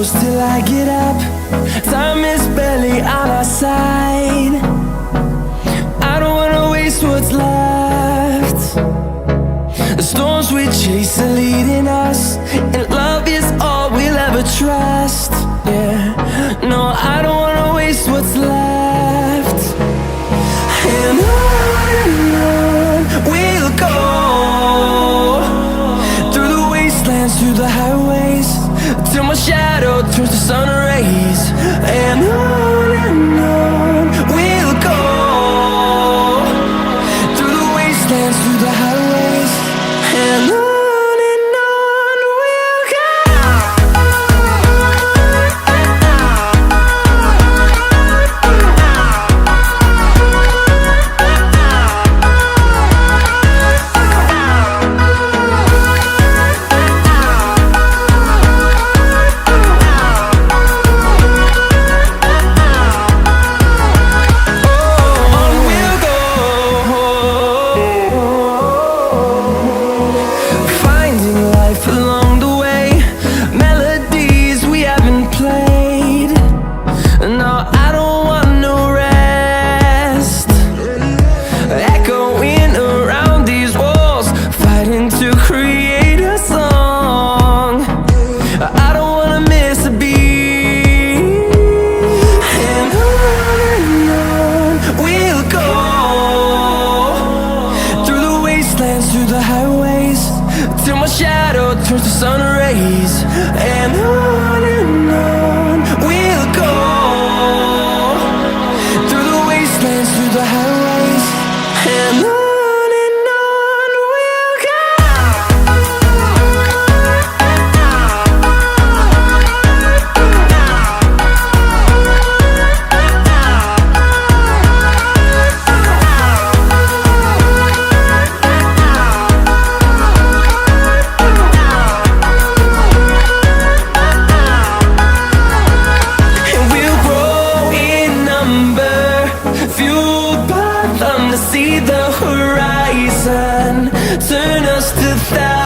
close till I get up. Time is barely on our side. I don't wanna waste what's left. The storms we chase are leading us, and love is all we'll ever trust. Yeah, no, I don't wanna waste what's left. And on we'll go, through the wastelands, through the highways, till my shadow turns to sun rays. And on we'll go, through the wastelands, through the highways, and on we'll go. Along the way, melodies we haven't played. No, I don't want no rest. Echoing around these walls, fighting to create a song. I don't wanna miss a beat. And on we'll go, through the wastelands, through the highways, till my shadow turns to sun rays. And